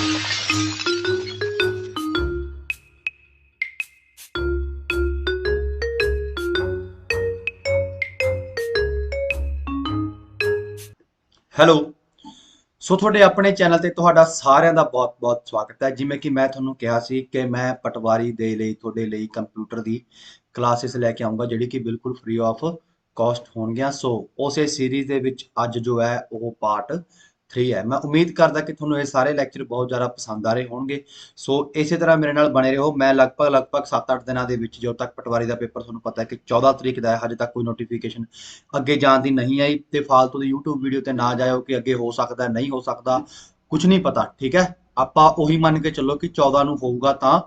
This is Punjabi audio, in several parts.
ਹੈਲੋ। ਸੋ ਤੁਹਾਡੇ ਆਪਣੇ ਚੈਨਲ ਤੇ ਤੁਹਾਡਾ ਸਾਰਿਆਂ ਦਾ ਬਹੁਤ-ਬਹੁਤ ਸਵਾਗਤ ਹੈ। ਜਿਵੇਂ ਕਿ ਮੈਂ ਤੁਹਾਨੂੰ ਕਿਹਾ ਸੀ ਕਿ ਮੈਂ ਪਟਵਾਰੀ ਦੇ ਲਈ ਤੁਹਾਡੇ ਲਈ ਕੰਪਿਊਟਰ ਦੀ ਕਲਾਸਿਸ ਲੈ ਕੇ ਆਉਂਗਾ, ਜਿਹੜੀ ਕਿ ਬਿਲਕੁਲ ਫ੍ਰੀ ਆਫ ਕਾਸਟ ਹੋਣਗੀਆਂ। ਸੋ ਉਸੇ ਸੀਰੀਜ਼ ਦੇ ਵਿੱਚ ਅੱਜ ਜੋ ਹੈ ਉਹ ਪਾਰਟ 3 ਹੈ। ਮੈਂ ਉਮੀਦ ਕਰਦਾ ਕਿ ਤੁਹਾਨੂੰ ਇਹ ਸਾਰੇ ਲੈਕਚਰ ਬਹੁਤ ਜ਼ਿਆਦਾ ਪਸੰਦ ਆ ਰਹੇ ਹੋਣਗੇ। ਸੋ ਇਸੇ ਤਰ੍ਹਾਂ ਮੇਰੇ ਨਾਲ ਬਣੇ ਰਹੋ। ਮੈਂ ਲਗਭਗ 7-8 ਦਿਨਾਂ ਦੇ ਵਿੱਚ, ਜਦੋਂ ਤੱਕ ਪਟਵਾਰੀ ਦਾ ਪੇਪਰ ਤੁਹਾਨੂੰ ਪਤਾ ਹੈ ਕਿ 14 ਤਰੀਕ ਦਾ ਹੈ, ਹਜੇ ਤੱਕ ਕੋਈ ਨੋਟੀਫਿਕੇਸ਼ਨ ਅੱਗੇ ਜਾਣ ਦੀ ਨਹੀਂ ਆਈ। ਤੇ ਫਾਲਤੂ ਦੀ YouTube ਵੀਡੀਓ ਤੇ ਨਾ ਜਾਇਓ ਕਿ ਅੱਗੇ ਹੋ ਸਕਦਾ ਨਹੀਂ ਹੋ ਸਕਦਾ, ਕੁਝ ਨਹੀਂ ਪਤਾ। ਠੀਕ ਹੈ, ਆਪਾਂ ਉਹੀ ਮੰਨ ਕੇ ਚੱਲੋ ਕਿ 14 ਨੂੰ ਹੋਊਗਾ ਤਾਂ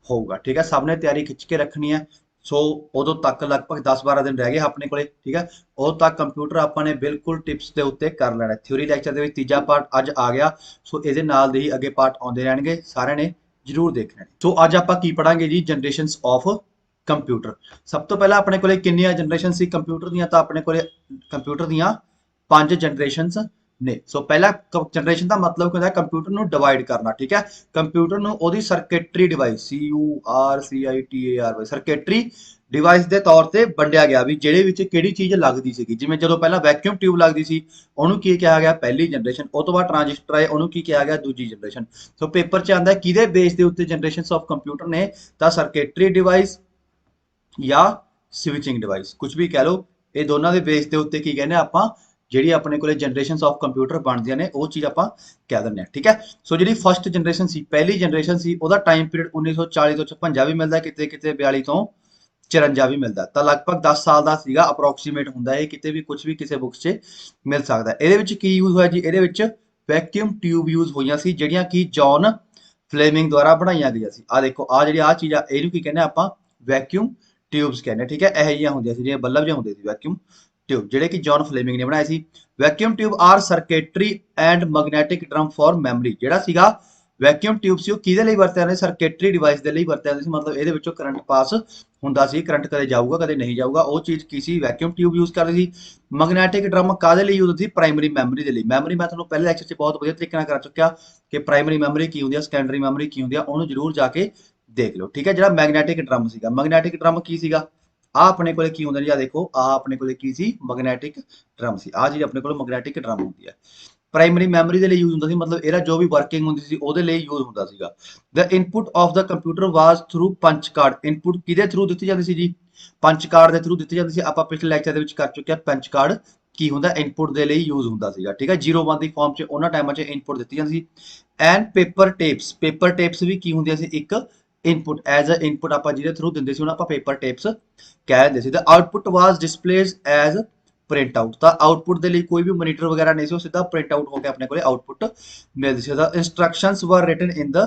ਹੋਊਗਾ। ਠੀਕ ਹੈ, ਸਭ ਨੇ ਤਿਆਰੀ ਖਿੱਚ ਕੇ ਰੱਖਣੀ ਹੈ। ਸੋ ਉਦੋਂ ਤੱਕ ਲਗਭਗ 10-12 ਦਿਨ ਰਹਿ ਗਏ ਆਪਣੇ ਕੋਲੇ। ਠੀਕ ਹੈ, ਉਦੋਂ ਤੱਕ ਕੰਪਿਊਟਰ ਆਪਾਂ ਨੇ ਬਿਲਕੁਲ ਟਿਪਸ ਦੇ ਉੱਤੇ ਕਰ ਲੈਣਾ। ਥਿਊਰੀ ਲੈਕਚਰ ਦੇ ਵਿੱਚ ਤੀਜਾ ਪਾਰਟ ਅੱਜ ਆ ਗਿਆ। ਸੋ ਇਹਦੇ ਨਾਲ ਦੇ ਹੀ ਅੱਗੇ ਪਾਰਟ ਆਉਂਦੇ ਰਹਿਣਗੇ, ਸਾਰਿਆਂ ਨੇ ਜ਼ਰੂਰ ਦੇਖਣਾ। ਸੋ ਅੱਜ ਆਪਾਂ ਕੀ ਪੜਾਂਗੇ ਜੀ? Generations of computer. ਸਭ ਤੋਂ ਪਹਿਲਾਂ ਆਪਣੇ ਕੋਲੇ ਕਿੰਨੀਆਂ ਜਨਰੇਸ਼ਨ ਸੀ ਕੰਪਿਊਟਰ ਦੀਆਂ? ਤਾਂ ਆਪਣੇ ਕੋਲੇ ਕੰਪਿਊਟਰ ਦੀਆਂ 5 ਜਨਰੇਸ਼ਨਸ ਨੇ। ਸੋ ਪਹਿਲਾ ਜਨਰੇਸ਼ਨ ਦਾ ਮਤਲਬ ਹੁੰਦਾ ਹੈ ਕੰਪਿਊਟਰ ਨੂੰ ਡਿਵਾਈਡ ਕਰਨਾ। ਠੀਕ ਹੈ, ਕੰਪਿਊਟਰ ਨੂੰ ਉਹਦੀ ਸਰਕੇਟਰੀ ਡਿਵਾਈਸ, CURCITARY, ਸਰਕੇਟਰੀ ਡਿਵਾਈਸ ਦੇ ਤੌਰ ਤੇ ਵੰਡਿਆ ਗਿਆ, ਵੀ ਜਿਹੜੇ ਵਿੱਚ ਕਿਹੜੀ ਚੀਜ਼ ਲੱਗਦੀ ਸੀਗੀ। ਜਿਵੇਂ ਜਦੋਂ ਪਹਿਲਾਂ ਵੈਕਿਊਮ ਟਿਊਬ ਲੱਗਦੀ ਸੀ, ਉਹਨੂੰ ਕੀ ਕਿਹਾ ਗਿਆ? ਪਹਿਲੀ ਜਨਰੇਸ਼ਨ। ਉਹ ਤੋਂ ਬਾਅਦ ਟ੍ਰਾਂਜਿਸਟਰ ਆਏ, ਉਹਨੂੰ ਕੀ ਕਿਹਾ ਗਿਆ? ਦੂਜੀ ਜਨਰੇਸ਼ਨ। ਸੋ ਪੇਪਰ 'ਚ ਆਉਂਦਾ ਕਿਹਦੇ ਬੇਸ ਦੇ ਉੱਤੇ ਜਨਰੇਸ਼ਨਸ ਆਫ ਕੰਪਿਊਟਰ ਨੇ? ਤਾਂ ਸਰਕੇਟਰੀ ਡਿਵਾਈਸ ਜਾਂ ਸਵਿਚਿੰਗ ਡਿਵਾਈਸ, ਕੁਝ ਵੀ ਕਹਿ ਲਓ। ਇਹ ਦੋਨਾਂ ਦੇ ਬੇਸ ਦੇ ਉੱਤੇ ਕੀ ਕਹਿੰਦੇ ਆਪਾਂ, ਜਿਹੜੀ ਆਪਣੇ ਕੋਲੇ ਜਨਰੇਸ਼ਨਸ ਆਫ ਕੰਪਿਊਟਰ ਬਣਦੀਆਂ ਨੇ, ਉਹ ਚੀਜ਼ ਆਪਾਂ ਕਹਿ ਦਿੰਦੇ ਹਾਂ। ਠੀਕ ਹੈ, ਸੋ ਜਿਹੜੀ ਫਸਟ ਜਨਰੇਸ਼ਨ ਸੀ, ਪਹਿਲੀ ਜਨਰੇਸ਼ਨ ਸੀ, ਉਹਦਾ ਟਾਈਮ ਪੀਰੀਅਡ 1940 ਤੋਂ 56 ਵੀ ਮਿਲਦਾ, ਕਿਤੇ ਕਿਤੇ 42 ਤੋਂ 54 ਵੀ ਮਿਲਦਾ। ਤਾਂ ਲਗਭਗ 10 ਸਾਲ ਦਾ ਸੀਗਾ, ਅਪਰੋਕਸੀਮੇਟ ਹੁੰਦਾ ਇਹ, ਕਿਤੇ ਵੀ ਕੁਝ ਵੀ ਕਿਸੇ ਬੁੱਕਸ 'ਚ ਮਿਲ ਸਕਦਾ। ਇਹਦੇ ਵਿੱਚ ਕੀ ਯੂਜ਼ ਹੋਇਆ ਜੀ? ਇਹਦੇ ਵਿੱਚ ਵੈਕਿਊਮ ਟਿਊਬ ਯੂਜ਼ ਹੋਈਆਂ ਸੀ, ਜਿਹੜੀਆਂ ਕਿ ਜੌਨ ਫਲੇਮਿੰਗ ਦੁਆਰਾ ਬਣਾਈਆਂ ਗਈਆਂ ਸੀ। ਆ ਦੇਖੋ, ਆ ਜਿਹੜੀ ਆ ਚੀਜ਼ ਆ, ਇਹਨੂੰ ਕੀ ਕਹਿੰਦੇ ਆਪਾਂ? ਵੈਕਿਊਮ ਟਿਊਬਸ ਕਹਿੰਦੇ। ਠੀਕ ਹੈ, ਇਹੋ ਜਿਹੀਆਂ ਹੁੰਦੀਆਂ ਸੀ, ਜਿਵੇਂ ਬੱਲਬ ਜਿਹੇ ਹੁੰਦੇ ਸੀ ਵੈਕਿਊਮ ਟਿਊਬ, ਜਿਹੜੇ ਕਿ ਜੌਨ ਫਲੇਮਿੰਗ ਨੇ ਬਣਾਏ ਸੀ। Vacuum tube are circuitry and magnetic drum for memory. ਜਿਹੜਾ ਸੀਗਾ ਵੈਕਿਊਮ ਟਿਊਬ ਸੀ, ਉਹ ਕਿਹਦੇ ਲਈ ਵਰਤਿਆ ਜਾਂਦਾ? ਸਰਕੇਟਰੀ ਡਿਵਾਈਸ ਦੇ ਲਈ ਵਰਤਿਆ ਜਾਂਦਾ ਸੀ। ਮਤਲਬ ਇਹਦੇ ਵਿੱਚੋਂ ਕਰੰਟ ਪਾਸ ਹੁੰਦਾ ਸੀ, ਕਰੰਟ ਕਦੇ ਜਾਊਗਾ ਕਦੇ ਨਹੀਂ ਜਾਊਗਾ। ਉਹ ਚੀਜ਼ ਕੀ ਸੀ? ਵੈਕਿਊਮ ਟਿਊਬ ਯੂਜ਼ ਕਰ ਰਹੀ ਸੀ। ਮੈਗਨੈਟਿਕ ਡਰਮ ਕਾਹਦੇ ਲਈ ਯੂਜ਼ ਹੁੰਦੀ ਸੀ? ਪ੍ਰਾਇਮਰੀ ਮੈਮਰੀ ਦੇ ਲਈ। ਮੈਮਰੀ ਮੈਂ ਤੁਹਾਨੂੰ ਪਹਿਲੇ ਲੈਕਚਰ 'ਚ ਬਹੁਤ ਵਧੀਆ ਤਰੀਕੇ ਨਾਲ ਕਰ ਚੁੱਕਿਆ ਕਿ ਪ੍ਰਾਇਮਰੀ ਮੈਮਰੀ ਕੀ ਹੁੰਦੀ ਹੈ, ਸੈਕੰਡਰੀ ਮੈਮਰੀ ਕੀ ਹੁੰਦੀ ਆ, ਉਹਨੂੰ ਜ਼ਰੂਰ ਜਾ ਕੇ ਦੇਖ ਲਓ। ਠੀਕ ਹੈ, ਜਿਹੜਾ ਮੈਗਨੈਟਿਕ ਡਰਮ ਸੀਗਾ, ਮੈਗਨੈਟਿਕ ਡਰਮ ਕੀ ਸੀਗਾ? ਆ ਆਪਣੇ ਕੋਲੇ ਕੀ ਹੁੰਦਾ ਜੀ? ਆ ਦੇਖੋ, ਆ ਆਪਣੇ ਕੋਲੇ ਕੀ ਸੀ? ਮੈਗਨੈਟਿਕ ਡਰਮ ਸੀ। ਆ ਜੀ ਆਪਣੇ ਕੋਲ ਮੈਗਨੈਟਿਕ ਡਰਮ ਹੁੰਦੀ ਹੈ। ਪ੍ਰਾਇਮਰੀ ਮੈਮਰੀ ਦੇ ਲਈ ਯੂਜ਼ ਹੁੰਦਾ ਸੀ, ਮਤਲਬ ਇਹਦਾ ਜੋ ਵੀ ਵਰਕਿੰਗ ਹੁੰਦੀ ਸੀ ਉਹਦੇ ਲਈ ਯੂਜ਼ ਹੁੰਦਾ ਸੀਗਾ। The input of the computer was through punch card. Input ਕਿਹਦੇ ਥਰੂ ਦਿੱਤੀ ਜਾਂਦੀ ਸੀ ਜੀ? ਪੰਚ ਕਾਰਡ ਦੇ ਥਰੂ ਦਿੱਤੀ ਜਾਂਦੀ ਸੀ। ਆਪਾਂ ਪਿਛਲੇ ਲੈਕਚਰ ਦੇ ਵਿੱਚ ਕਰ ਚੁੱਕਿਆ ਪੰਚ ਕਾਰਡ ਕੀ ਹੁੰਦਾ? ਇਨਪੁਟ ਦੇ ਲਈ ਯੂਜ਼ ਹੁੰਦਾ ਸੀਗਾ। ਠੀਕ ਹੈ, 0-1 ਦੀ ਫਾਰਮ 'ਚ ਉਹਨਾਂ ਟਾਈਮਾਂ 'ਚ ਇਨਪੁਟ ਦਿੱਤੀ ਜਾਂਦੀ ਸੀ। And paper tapes. Paper tapes ਵੀ ਕੀ ਹੁੰਦੀਆਂ ਸੀ? ਇੱਕ ਇਨਪੁਟ, ਐਜ਼ ਅ ਇਨਪੁਟ ਆਪਾਂ ਜਿਹਦੇ ਥਰੂ ਦਿੰਦੇ ਸੀ, ਉਹਨੂੰ ਆਪਾਂ ਪੇਪਰ ਟੇਪਸ ਕਹਿ ਦਿੰਦੇ ਸੀ। ਦ ਆਊਟਪੁੱਟ ਵਾਜ਼ ਡਿਸਪਲੇਡ ਐਜ਼ ਪ੍ਰਿੰਟ ਆਊਟ। ਤਾਂ ਆਊਟਪੁੱਟ ਦੇ ਲਈ ਕੋਈ ਵੀ ਮੋਨੀਟਰ ਵਗੈਰਾ ਨਹੀਂ ਸੀ, ਉਹ ਸਿੱਧਾ ਪ੍ਰਿੰਟ ਆਊਟ ਹੋ ਕੇ ਆਪਣੇ ਕੋਲੇ ਆਊਟਪੁੱਟ ਮਿਲਦੀ ਸੀ। ਦਾ ਇੰਸਟਰਕਸ਼ਨਸ ਵਰ ਰਿਟਨ ਇਨ ਦ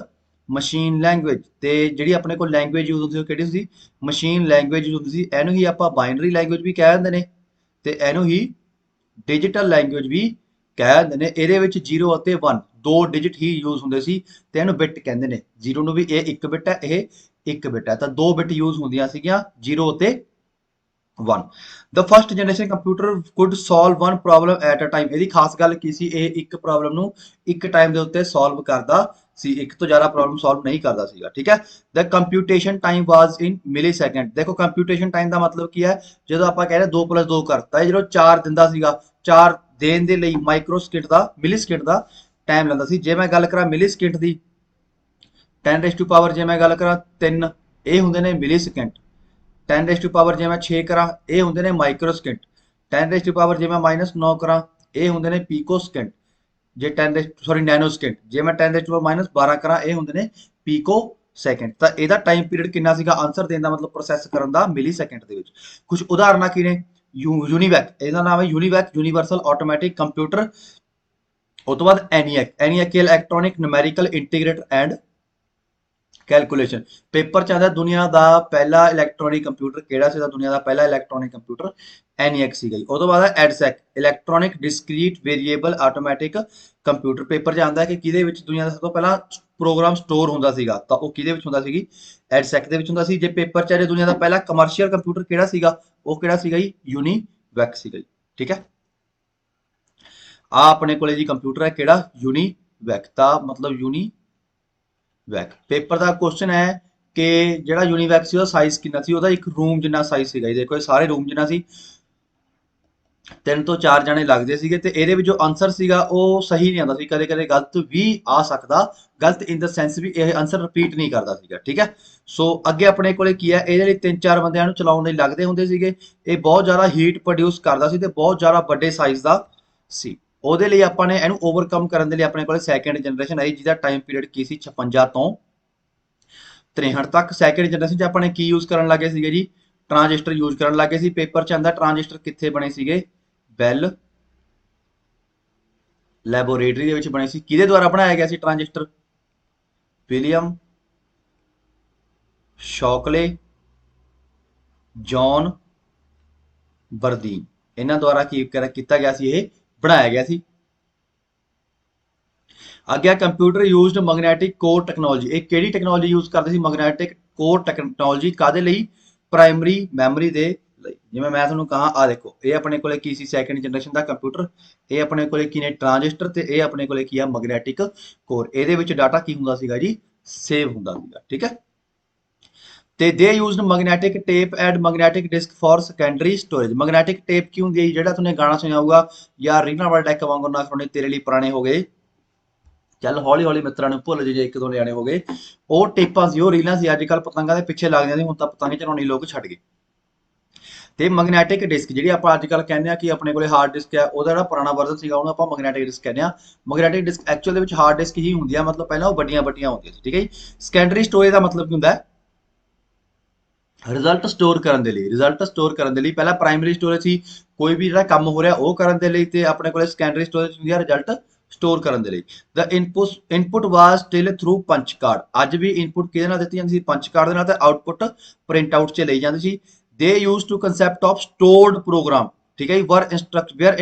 ਮਸ਼ੀਨ ਲੈਂਗੁਏਜ। ਤੇ ਜਿਹੜੀ ਆਪਣੇ ਕੋਲ ਲੈਂਗੁਏਜ ਯੂਜ਼ ਹੁੰਦੀ ਸੀ, ਉਹ ਕਿਹੜੀ ਸੀ? ਮਸ਼ੀਨ ਲੈਂਗੁਏਜ ਯੂਜ਼ ਹੁੰਦੀ ਸੀ। ਇਹਨੂੰ ਹੀ ਆਪਾਂ ਬਾਈਨਰੀ ਲੈਂਗੁਏਜ ਵੀ ਕਹਿ ਦਿੰਦੇ ਨੇ, ਤੇ ਇਹਨੂੰ ਹੀ ਡਿਜੀਟਲ ਲੈਂਗੁਏਜ ਵੀ ਕਹਿ ਦਿੰਦੇ ਨੇ। ਇਹਦੇ ਵਿੱਚ 0 ਅਤੇ 1 ਦੋ ਡਿਜਿਟ ਹੀ ਯੂਜ਼ ਹੁੰਦੇ ਸੀ, ਤੇ ਇਹਨੂੰ ਬਿਟ ਕਹਿੰਦੇ ਨੇ। 0 ਨੂੰ ਵੀ ਇਹ 1 ਬਿਟ ਹੈ, ਇਹ 1 ਬਿਟ ਹੈ, ਤਾਂ ਦੋ ਬਿਟ ਯੂਜ਼ ਹੁੰਦੀਆਂ ਸੀਗੀਆਂ, 0 ਅਤੇ 1। The first generation computer could solve one problem at a time. ਇਹਦੀ ਖਾਸ ਗੱਲ ਕੀ ਸੀ? ਇਹ ਇੱਕ ਪ੍ਰੋਬਲਮ ਨੂੰ ਇੱਕ ਟਾਈਮ ਦੇ ਉੱਤੇ ਸੋਲਵ ਕਰਦਾ ਸੀ, ਇੱਕ ਤੋਂ ਜ਼ਿਆਦਾ ਪ੍ਰੋਬਲਮ ਸੋਲਵ ਨਹੀਂ ਕਰਦਾ ਸੀਗਾ। ਠੀਕ ਹੈ, ਦ ਕੰਪਿਊਟੇਸ਼ਨ ਟਾਈਮ ਵਾਜ਼ ਇਨ ਮਿਲੀ ਸੈਕਿੰਡ। ਦੇਖੋ, ਕੰਪਿਊਟੇਸ਼ਨ ਟਾਈਮ ਦਾ ਮਤਲਬ ਕੀ ਹੈ? ਜਦੋਂ ਆਪਾਂ ਕਹਿ ਰਹੇ 2+2 ਕਰਤਾ, ਇਹ ਜਦੋਂ 4 ਦਿੰਦਾ ਸੀਗਾ, 4 ਦੇਣ ਦੇ ਲਈ ਮਾਈਕਰੋ ਸਕਿੰਟ ਦਾ, ਮਿਲੀ ਸਕਿੰਟ ਦਾ ਟਾਈਮ ਲੈਂਦਾ ਸੀ। ਜੇ ਮੈਂ ਗੱਲ ਕਰਾਂ ਮਿਲੀ second the, 10 raise to power ਜੇ ਮੈਂ ਗੱਲ ਕਰਾਂ 3, ਇਹ ਹੁੰਦੇ ਨੇ ਮਿਲੀ ਸਕਿੰਟ। 10 ਰੇਜ਼ ਟੂ ਪਾਵਰ ਜੇ ਮੈਂ 6 ਕਰਾਂ, ਇਹ ਹੁੰਦੇ ਨੇ microsecond. 10 raise to power ਜੇ ਮੈਂ -9 ਕਰਾਂ, ਇਹ ਹੁੰਦੇ ਨੇ ਪੀਕੋ ਸਕਿੰਟ। ਜੇ 10 ਨੈਨੋ ਸਕਿੰਟ। ਜੇ ਮੈਂ 10 ਰੇਜ਼ ਟੂ ਪਾਵਰ -12 ਕਰਾਂ, ਇਹ ਹੁੰਦੇ ਨੇ ਪੀਕੋ ਸੈਕਿੰਡ। ਤਾਂ ਇਹਦਾ ਟਾਈਮ ਪੀਰੀਅਡ ਕਿੰਨਾ ਸੀਗਾ? ਆਨਸਰ ਦੇਣ ਦਾ ਮਤਲਬ ਪ੍ਰੋਸੈਸ ਕਰਨ ਦਾ, ਮਿਲੀ ਸੈਕਿੰਡ ਦੇ ਵਿੱਚ। ਕੁਝ ਉਦਾਹਰਨਾਂ ਕੀ ਨੇ? ਯੂਨੀਵੈਕ, ਇਹਦਾ ਨਾਮ ਹੈ ਯੂਨੀਵੈਕ, ਯੂਨੀਵਰਸਲ ਆਟੋਮੈਟਿਕ ਕੰਪਿਊਟਰ। ਉਹ ਤੋਂ ਬਾਅਦ ENIAC, ENIAC electronic numerical integrator and calculation. Paper 'ਚ ਆਉਂਦਾ ਦੁਨੀਆ ਦਾ ਪਹਿਲਾ ਇਲੈਕਟ੍ਰੋਨਿਕ ਕੰਪਿਊਟਰ ਕਿਹੜਾ ਸੀ? ਦੁਨੀਆ ਦਾ ਪਹਿਲਾ ਇਲੈਕਟ੍ਰੋਨਿਕ ਕੰਪਿਊਟਰ ਐਨੀਐਕ ਸੀਗਾ ਜੀ। ਉਹ ਤੋਂ ਬਾਅਦ EDSAC, electronic discrete variable automatic computer. Paper 'ਚ ਆਉਂਦਾ ਕਿ ਕਿਹਦੇ ਵਿੱਚ ਦੁਨੀਆ ਦਾ ਸਭ ਤੋਂ ਪਹਿਲਾਂ ਪ੍ਰੋਗਰਾਮ ਸਟੋਰ ਹੁੰਦਾ ਸੀਗਾ, ਤਾਂ ਉਹ ਕਿਹਦੇ ਵਿੱਚ ਹੁੰਦਾ ਸੀਗੀ? ਐਡਸੈਕ ਦੇ ਵਿੱਚ ਹੁੰਦਾ ਸੀ। ਜੇ ਪੇਪਰ 'ਚ ਦੁਨੀਆ ਦਾ ਪਹਿਲਾ ਕਮਰਸ਼ੀਅਲ ਕੰਪਿਊਟਰ ਕਿਹੜਾ ਸੀਗਾ? ਉਹ ਕਿਹੜਾ ਸੀਗਾ ਜੀ? ਯੂਨੀਵੈਕ ਸੀਗਾ ਜੀ। ਠੀਕ ਹੈ, ਆ ਆਪਣੇ ਕੋਲੇ ਜੀ ਕੰਪਿਊਟਰ ਹੈ ਕਿਹੜਾ? ਯੂਨੀਵੈਕ। ਤਾਂ ਮਤਲਬ ਵੈਕ ਪੇਪਰ ਦਾ ਕੁਐਸਚਨ ਹੈ ਕਿ ਜਿਹੜਾ ਯੂਨੀਵੈਕ ਸੀ ਉਹਦਾ ਸਾਈਜ਼ ਕਿੰਨਾ ਸੀ, ਉਹਦਾ ਇੱਕ ਰੂਮ ਜਿੰਨਾ ਸਾਈਜ਼ ਸੀਗਾ ਜੀ। ਦੇਖੋ ਇਹ ਸਾਰੇ ਰੂਮ ਜਿੰਨਾ ਸੀ, 3 ਤੋਂ 4 ਜਣੇ ਲੱਗਦੇ ਸੀਗੇ, ਤੇ ਇਹਦੇ ਵਿੱਚ ਜੋ ਆਨਸਰ ਸੀਗਾ ਉਹ ਸਹੀ ਨਹੀਂ ਆਉਂਦਾ ਸੀ, ਕਦੇ ਕਦੇ ਗਲਤ ਵੀ ਆ ਸਕਦਾ। ਗਲਤ ਇਨ ਦਾ ਸੈਂਸ ਵੀ ਇਹ ਆਨਸਰ ਰਿਪੀਟ ਨਹੀਂ ਕਰਦਾ ਸੀਗਾ, ਠੀਕ ਹੈ। ਸੋ ਅੱਗੇ ਆਪਣੇ ਕੋਲੇ ਕੀ ਹੈ, ਇਹਦੇ ਲਈ 3-4 ਬੰਦਿਆਂ ਨੂੰ ਚਲਾਉਣ ਲਈ ਲੱਗਦੇ ਹੁੰਦੇ ਸੀਗੇ। ਇਹ ਬਹੁਤ ਜ਼ਿਆਦਾ ਹੀਟ ਪ੍ਰੋਡਿਊਸ ਕਰਦਾ ਸੀ ਤੇ ਬਹੁਤ ਜ਼ਿਆਦਾ ਵੱਡੇ ਸਾਈਜ਼ ਦਾ ਸੀ। ਉਹਦੇ ਲਈ ਆਪਾਂ ਨੇ ਇਹਨੂੰ ਓਵਰਕਮ ਕਰਨ ਦੇ ਲਈ ਆਪਣੇ ਕੋਲੇ ਸੈਕੰਡ ਜਨਰੇਸ਼ਨ ਆਈ, ਜਿਹਦਾ ਟਾਈਮ ਪੀਰੀਅਡ ਕੀ ਸੀ, 56 ਤੋਂ 63 ਤੱਕ। ਸੈਕੰਡ ਜਨਰੇਸ਼ਨ 'ਚ ਆਪਾਂ ਨੇ ਕੀ ਯੂਜ਼ ਕਰਨ ਲੱਗੇ ਸੀਗੇ ਜੀ, ਟ੍ਰਾਂਜਿਸਟਰ ਯੂਜ਼ ਕਰਨ ਲੱਗੇ ਸੀ। ਪੇਪਰ 'ਚ ਆਂਦਾ ਟ੍ਰਾਂਜਿਸਟਰ ਕਿੱਥੇ ਬਣੇ ਸੀਗੇ, ਬੈਲ ਲੈਬੋਰੇਟਰੀ ਦੇ ਵਿੱਚ ਬਣੇ ਸੀ। ਕਿਹਦੇ ਦੁਆਰਾ ਬਣਾਇਆ ਗਿਆ ਸੀ ਟ੍ਰਾਂਜਿਸਟਰ, ਵਿਲੀਅਮ ਸ਼ੌਕਲੇ, ਜੌਨ ਬਰਦੀਨ, ਇਹਨਾਂ ਦੁਆਰਾ ਕੀ ਕੀਤਾ ਗਿਆ ਸੀ, ਇਹ ਬਣਾਇਆ ਗਿਆ ਸੀ। ਅੱਗੇ computer used magnetic core technology. ਇਹ ਕਿਹੜੀ ਟੈਕਨੋਲੋਜੀ ਯੂਜ਼ ਕਰਦੇ ਸੀ, ਮੈਗਨੈਟਿਕ ਕੋਰ ਟੈਕਨੋਲੋਜੀ। ਕਾਦੇ ਲਈ, ਪ੍ਰਾਇਮਰੀ ਮੈਮਰੀ ਦੇ ਲਈ। ਜਿਵੇਂ ਮੈਂ ਤੁਹਾਨੂੰ ਕਹਾ ਆ ਦੇਖੋ, ਇਹ ਆਪਣੇ ਕੋਲੇ ਕੀ ਸੀ, ਸੈਕੰਡ ਜਨਰੇਸ਼ਨ ਦਾ ਕੰਪਿਊਟਰ। ਇਹ ਆਪਣੇ ਕੋਲੇ ਕੀ ਨੇ, ਟ੍ਰਾਂਜਿਸਟਰ, ਤੇ ਇਹ ਆਪਣੇ ਕੋਲੇ ਕੀ ਆ, ਮੈਗਨੈਟਿਕ ਕੋਰ। ਇਹਦੇ ਵਿੱਚ ਡਾਟਾ ਕੀ ਹੁੰਦਾ ਸੀਗਾ ਜੀ, ਸੇਵ ਹੁੰਦਾ ਸੀਗਾ, ਠੀਕ ਹੈ। ਤੇ they used magnetic tape and magnetic disk for secondary storage. Magnetic tape ਕੀ ਹੁੰਦੀ ਹੈ, ਜਿਹੜਾ ਤੁਸੀਂ ਗਾਣਾ ਸੁਣਿਆ ਹੋਊਗਾ, ਯਾਰ ਰੀਨਾ ਵਾਲਾ ਡੈਕ ਵਾਂਗੂ ਨਾ ਸੁਣੇ ਤੇਰੇ ਲਈ ਪੁਰਾਣੇ ਹੋ ਗਏ। ਚੱਲ ਹੌਲੀ ਹੌਲੀ ਮਿੱਤਰਾਂ ਨੂੰ ਭੁੱਲ ਜੇ, ਇੱਕ ਦੋ ਨਿਆਣੇ ਹੋ ਗਏ। ਉਹ ਟੇਪਾਂ ਸੀ, ਉਹ ਰੀਲਾਂ ਸੀ। ਅੱਜ ਕੱਲ ਪਤੰਗਾਂ ਦੇ ਪਿੱਛੇ ਲੱਗ ਜਾਂਦੇ, ਹੁਣ ਤਾਂ ਪਤੰਗ ਚਲਾਉਣੀ ਲੋਕ ਛੱਡ ਗਏ। ਤੇ ਮੈਗਨੈਟਿਕ ਡਿਸਕ ਜਿਹੜੀ ਆਪਾਂ ਅੱਜ ਕੱਲ ਕਹਿੰਦੇ ਆ ਕਿ ਆਪਣੇ ਕੋਲੇ ਹਾਰਡ ਡਿਸਕ ਹੈ, ਉਹਦਾ ਜਿਹੜਾ ਪੁਰਾਣਾ ਵਰਜ਼ਨ ਸੀਗਾ ਉਹਨੂੰ ਆਪਾਂ ਮੈਗਨੈਟਿਕ ਡਿਸਕ ਕਹਿੰਦੇ ਆ। ਮੈਗਨੈਟਿਕ ਡਿਸਕ ਐਕਚੁਅਲ ਦੇ ਵਿੱਚ ਹਾਰਡ ਡਿਸਕ ਹੀ ਹੁੰਦੀ ਆ, ਮਤਲਬ ਪਹਿਲਾਂ ਉਹ ਵੱਡੀਆਂ ਵੱਡੀਆਂ ਹੁੰਦੀਆਂ ਸੀ, ਠੀਕ ਹੈ ਜੀ। ਸੈਕੰਡਰੀ ਸਟੋਰੇਜ ਦਾ ਮਤਲਬ ਕੀ ਹੁੰਦਾ ਹੈ, ਰਿਜ਼ਲਟ ਸਟੋਰ ਕਰਨ ਦੇ ਲਈ। ਰਿਜ਼ਲਟ ਸਟੋਰ ਕਰਨ ਦੇ ਲਈ ਪਹਿਲਾਂ ਪ੍ਰਾਇਮਰੀ ਸਟੋਰੇਜ ਸੀ, ਕੋਈ ਵੀ ਜਿਹੜਾ ਕੰਮ ਹੋ ਰਿਹਾ ਉਹ ਕਰਨ ਦੇ ਲਈ, ਤੇ ਆਪਣੇ ਕੋਲੇ ਸੈਕੰਡਰੀ ਸਟੋਰੇਜ ਹੁੰਦੀ ਆ ਰਿਜ਼ਲਟ ਸਟੋਰ ਕਰਨ ਦੇ ਲਈ। ਦ ਇਨਪੁਟ ਵਾਸ ਸਟਿਲ ਥਰੂ ਪੰਚ ਕਾਰਡ। ਅੱਜ ਵੀ ਇਨਪੁਟ ਕਿਹਦੇ ਨਾਲ ਦਿੱਤੀ ਜਾਂਦੀ ਸੀ, ਪੰਚ ਕਾਰਡ ਦੇ ਨਾਲ, ਤੇ ਆਊਟਪੁੱਟ ਪ੍ਰਿੰਟ ਆਊਟ 'ਚ ਲਈ ਜਾਂਦੀ ਸੀ। They use to concept of stored program, ਠੀਕ ਹੈ ਜੀ। Where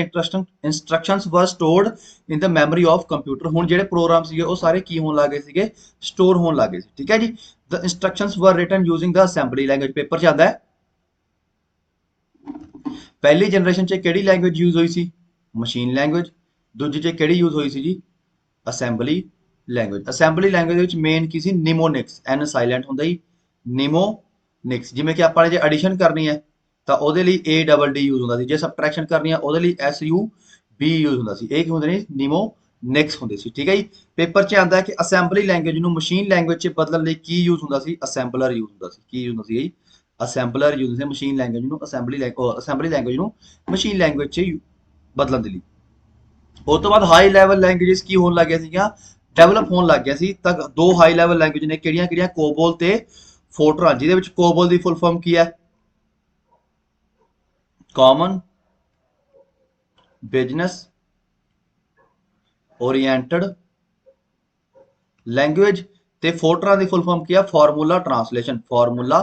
instructions were stored in the memory of computer. ਹੁਣ ਜਿਹੜੇ ਪ੍ਰੋਗਰਾਮ ਸੀਗੇ ਉਹ ਸਾਰੇ ਕੀ ਹੋਣ ਲੱਗੇ ਸੀਗੇ, ਸਟੋਰ ਹੋਣ ਲੱਗੇ ਸੀ, ਠੀਕ ਹੈ ਜੀ। ਦ ਇੰਸਟਰਕਸ਼ਨਸ ਵਰ ਰਿਟਨ ਯੂਜ਼ਿੰਗ ਦ ਅਸੈਂਬਲੀ ਲੈਂਗੁਏਜ। ਪੇਪਰ 'ਚ ਆਉਂਦਾ ਹੈ, ਪਹਿਲੀ ਜਨਰੇਸ਼ਨ 'ਚ ਕਿਹੜੀ ਲੈਂਗੁਏਜ ਯੂਜ਼ ਹੋਈ ਸੀ, ਮਸ਼ੀਨ ਲੈਂਗੁਏਜ। ਦੂਜੀ 'ਚ ਕਿਹੜੀ ਯੂਜ਼ ਹੋਈ ਸੀ ਜੀ, ਅਸੈਂਬਲੀ ਲੈਂਗੁਏਜ। ਅਸੈਂਬਲੀ ਲੈਂਗੁਏਜ ਦੇ ਵਿੱਚ ਮੇਨ ਕੀ ਸੀ, ਨਿਮੋਨਿਕਸ। ਐਨ ਸਾਇਲੈਂਟ ਹੁੰਦਾ ਜੀ, ਨਿਮੋਨਿਕਸ। ਜਿਵੇਂ ਕਿ ਆਪਾਂ ਨੇ ਜੇ ਐਡੀਸ਼ਨ ਕਰਨੀ ਹੈ ਤਾਂ ਉਹਦੇ ਲਈ ਏ ਡਬਲ ਡੀ ਯੂਜ਼ ਹੁੰਦਾ ਸੀ, ਜੇ ਸਬਟਰੈਕਸ਼ਨ ਕਰਨੀ ਹੈ ਉਹਦੇ ਲਈ ਐਸ ਯੂ ਬੀ ਯੂਜ਼ ਹੁੰਦਾ ਸੀ। ਇਹ ਕੀ ਹੁੰਦੇ ਨੇ, ਨਿਮੋਨਿਕਸ ਹੁੰਦੇ ਸੀ, ਠੀਕ ਹੈ ਜੀ। ਪੇਪਰ 'ਚ ਆਉਂਦਾ ਹੈ ਕਿ ਅਸੈਂਬਲੀ ਲੈਂਗੁਏਜ ਨੂੰ ਮਸ਼ੀਨ ਲੈਂਗੁਏਜ 'ਚ ਬਦਲਣ ਲਈ ਕੀ ਯੂਜ਼ ਹੁੰਦਾ ਸੀ, ਅਸੈਂਬਲਰ ਯੂਜ਼ ਹੁੰਦਾ ਸੀ। ਕੀ ਯੂਜ਼ ਹੁੰਦਾ ਸੀ ਜੀ, ਅਸੈਂਬਲਰ ਯੂਜ਼ ਹੁੰਦਾ ਸੀ। ਮਸ਼ੀਨ ਲੈਂਗੁਏਜ ਨੂੰ ਅਸੈਂਬਲੀ ਲੈਂਗੁਏਜ ਨੂੰ ਮਸ਼ੀਨ ਲੈਂਗੁਏਜ 'ਚ ਬਦਲਣ ਦੇ ਲਈ। ਉਸ ਤੋਂ ਬਾਅਦ ਹਾਈ ਲੈਵਲ ਲੈਂਗੁਏਜਸ ਕੀ ਹੋਣ ਲੱਗ ਗਿਆ ਸੀਗਾ, ਡਿਵੈਲਪ ਹੋਣ ਲੱਗ ਗਿਆ ਸੀ। ਤਾਂ ਦੋ ਹਾਈ ਲੈਵਲ ਲੈਂਗੁਏਜ ਨੇ, ਕਿਹੜੀਆਂ ਕਿਹੜੀਆਂ, ਕੋਬੋਲ ਤੇ ਫੋਰਟਰਾਨ। ਜਿਹਦੇ ਵਿੱਚ ਕੋਬੋਲ ਦੀ ਫੁੱਲ ਫਾਰਮ ਕੀ ਹੈ, ਕਾਮਨ ਬਿਜ਼ਨਸ ਓਰੀਐਂਟਡ ਲੈਂਗੁਏਜ, ਤੇ ਫੋਰਟਰਾਨ ਦੀ ਫੁੱਲ ਫਾਰਮ ਕੀ ਹੈ, ਫਾਰਮੂਲਾ ਟ੍ਰਾਂਸਲੇਸ਼ਨ। ਫਾਰਮੂਲਾ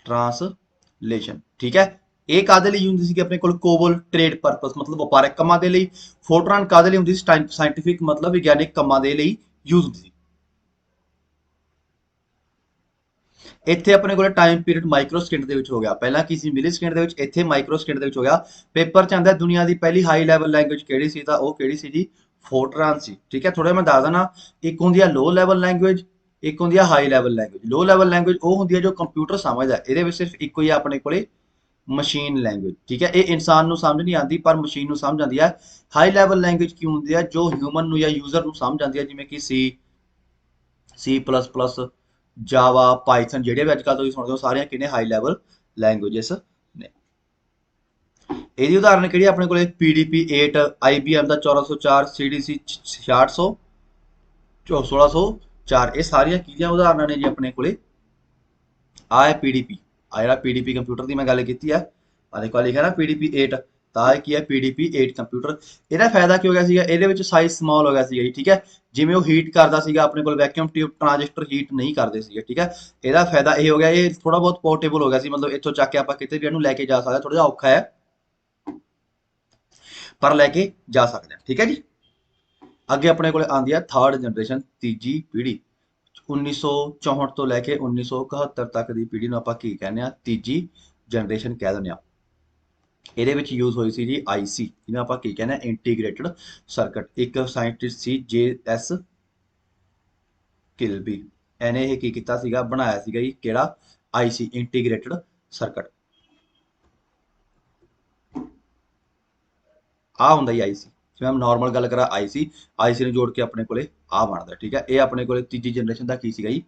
ਟ੍ਰਾਂਸਲੇਸ਼ਨ, ਠੀਕ ਹੈ। ਇਹ ਕਾਦੇ ਲਈ ਹੁੰਦੀ ਸੀ, ਆਪਣੇ ਕੋਲ ਕੋਬੋਲ ਟ੍ਰੇਡ ਪਰਪਸ, ਮਤਲਬ ਵਪਾਰਕ ਕੰਮਾਂ ਦੇ ਲਈ। ਫੋਰਟਰਾਨ ਕਾਦੇ ਲਈ ਹੁੰਦੀ ਸੀ, ਸਾਇੰਟੀਫਿਕ ਮਤਲਬ ਵਿਗਿਆਨਿਕ ਕੰਮਾਂ ਦੇ ਲਈ ਯੂਜ਼ ਹੁੰਦੀ ਸੀ। ਇੱਥੇ ਆਪਣੇ ਕੋਲ ਟਾਈਮ ਪੀਰੀਅਡ ਮਾਈਕਰੋ ਸਕਿੰਟ ਦੇ ਵਿੱਚ ਹੋ ਗਿਆ, ਪਹਿਲਾਂ ਕੀ ਸੀ, ਮਿਲੀ ਸਕਿੰਟ ਦੇ ਵਿੱਚ, ਇੱਥੇ ਮਾਈਕਰੋ ਸਕਿੰਟ ਦੇ ਵਿੱਚ ਹੋ ਗਿਆ। ਪੇਪਰ 'ਚ ਆਉਂਦਾ ਦੁਨੀਆ ਦੀ ਪਹਿਲੀ ਹਾਈ ਲੈਵਲ ਲੈਂਗੁਏਜ ਕਿਹੜੀ ਸੀ, ਤਾਂ ਉਹ ਕਿਹੜੀ ਸੀ ਜੀ, ਫੋਰਟਰਾਨ ਸੀ, ਠੀਕ ਹੈ। ਥੋੜਾ ਮੈਂ ਦੱਸ ਦੇਣਾ, ਇੱਕ ਹੁੰਦੀ ਆ ਲੋ ਲੈਵਲ ਲੈਂਗੁਏਜ, ਇੱਕ ਹੁੰਦੀ ਆ high level language. Low level language ਉਹ ਹੁੰਦੀ ਹੈ ਜੋ ਕੰਪਿਊਟਰ ਸਮਝਦਾ, ਇਹਦੇ ਵਿੱਚ ਸਿਰਫ ਇੱਕੋ ਹੀ ਆ ਆਪਣੇ ਕੋਲੇ, ਮਸ਼ੀਨ ਲੈਂਗੁਏਜ, ਠੀਕ ਹੈ। ਇਹ ਇਨਸਾਨ ਨੂੰ ਸਮਝ ਨਹੀਂ ਆਉਂਦੀ ਪਰ ਮਸ਼ੀਨ ਨੂੰ ਸਮਝ ਆਉਂਦੀ ਹੈ। ਹਾਈ ਲੈਵਲ ਲੈਂਗੁਏਜ ਕੀ ਹੁੰਦੀ ਹੈ, ਜੋ ਹਿਊਮਨ ਨੂੰ ਜਾਂ ਯੂਜ਼ਰ ਨੂੰ ਸਮਝ ਆਉਂਦੀ ਹੈ, ਜਿਵੇਂ ਕਿ ਸੀ ਪਲੱਸ ਪਲੱਸ, ਜਾਵਾ, ਪਾਈਥਨ, ਜਿਹੜੇ ਵੀ ਅੱਜ ਕੱਲ੍ਹ ਤੁਸੀਂ ਸੁਣਦੇ ਹੋ, ਸਾਰੀਆਂ ਕਿਹਨੇ ਹਾਈ ਲੈਵਲ ਲੈਂਗੁਏਜਸ ਨੇ। ਇਹਦੀ ਉਦਾਹਰਨ ਕਿਹੜੀ ਆਪਣੇ ਕੋਲੇ, PDP 8, IBM ਦਾ 1404, CDC 6600, 1604। ਇਹ ਸਾਰੀਆਂ ਕਿਹਦੀਆਂ ਉਦਾਹਰਨਾਂ ਨੇ ਜੀ ਆਪਣੇ ਕੋਲੇ, ਆ ਹੈ PDP। ਆ ਜਿਹੜਾ PDP ਕੰਪਿਊਟਰ ਦੀ ਮੈਂ ਗੱਲ ਕੀਤੀ ਆ, ਆ ਦੇਖੋ ਲਿਖਿਆ ਨਾ PDP 8, ਤਾਂ ਇਹ ਕੀ ਹੈ, PDP 8 ਕੰਪਿਊਟਰ। ਇਹਦਾ ਫਾਇਦਾ ਕੀ ਹੋ ਗਿਆ ਸੀਗਾ, ਇਹਦੇ ਵਿੱਚ ਸਾਈਜ਼ ਸਮਾਲ ਹੋ ਗਿਆ ਸੀਗਾ ਜੀ, ਠੀਕ ਹੈ। ਜਿਵੇਂ ਉਹ ਹੀਟ ਕਰਦਾ ਸੀਗਾ, ਆਪਣੇ ਕੋਲ ਵੈਕਿਊਮ ਟਿਊਬ ਟ੍ਰਾਂਜਿਸਟਰ ਹੀਟ ਨਹੀਂ ਕਰਦੇ ਸੀਗੇ, ਠੀਕ ਹੈ। ਇਹਦਾ ਫਾਇਦਾ ਇਹ ਹੋ ਗਿਆ, ਇਹ ਥੋੜਾ ਬਹੁਤ ਪੋਰਟੇਬਲ ਹੋ ਗਿਆ ਸੀ, ਮਤਲਬ ਇੱਥੋਂ ਚੱਕ ਕੇ ਆਪਾਂ ਕਿਤੇ ਵੀ ਇਹਨੂੰ ਲੈ ਕੇ ਜਾ ਸਕਦੇ, ਥੋੜਾ ਜਿਹਾ ਔਖਾ ਹੈ ਪਰ ਲੈ ਕੇ ਜਾ ਸਕਦੇ ਹਾਂ, ਠੀਕ ਹੈ ਜੀ। ਅੱਗੇ ਆਪਣੇ ਕੋਲ ਆਉਂਦੀ ਹੈ ਥਰਡ ਜਨਰੇਸ਼ਨ, ਤੀਜੀ ਪੀੜ੍ਹੀ। 1964 ਤੋਂ ਲੈ ਕੇ 1971 ਤੱਕ ਦੀ ਪੀੜ੍ਹੀ ਨੂੰ ਆਪਾਂ ਕੀ ਕਹਿੰਦੇ ਆ, ਤੀਜੀ ਜਨਰੇਸ਼ਨ ਕਹਿ ਦਿੰਦੇ ਆ। ਇਹਦੇ ਵਿੱਚ ਯੂਜ਼ ਹੋਈ ਸੀ ਜੀ ਆਈਸੀ, ਜਿਹਨੂੰ ਆਪਾਂ ਕੀ ਕਹਿੰਦੇ ਇੰਟੀਗ੍ਰੇਟਡ ਸਰਕਟ। ਇੱਕ ਸਾਇੰਟਿਸਟ ਸੀ JS ਕਿਲਬੀ, ਇਹਨੇ ਇਹ ਕੀ ਕੀਤਾ ਸੀਗਾ, ਬਣਾਇਆ ਸੀਗਾ ਜੀ ਕਿਹੜਾ, ਆਈਸੀ ਇੰਟੀਗ੍ਰੇਟਡ ਸਰਕਟ। ਆ ਹੁੰਦਾ ਜੀ ਆਈਸੀ। ਜਿਵੇਂ ਮੈਂ ਨਾਰਮਲ ਗੱਲ ਕਰਾਂ ਆਈਸੀ ਨੂੰ ਜੋੜ ਕੇ ਆਪਣੇ ਕੋਲੇ ਆ ਬਣਦਾ, ਠੀਕ ਹੈ। ਇਹ ਆਪਣੇ ਕੋਲੇ ਤੀਜੀ ਜਨਰੇਸ਼ਨ ਦਾ ਕੀ ਸੀਗਾ ਜੀ,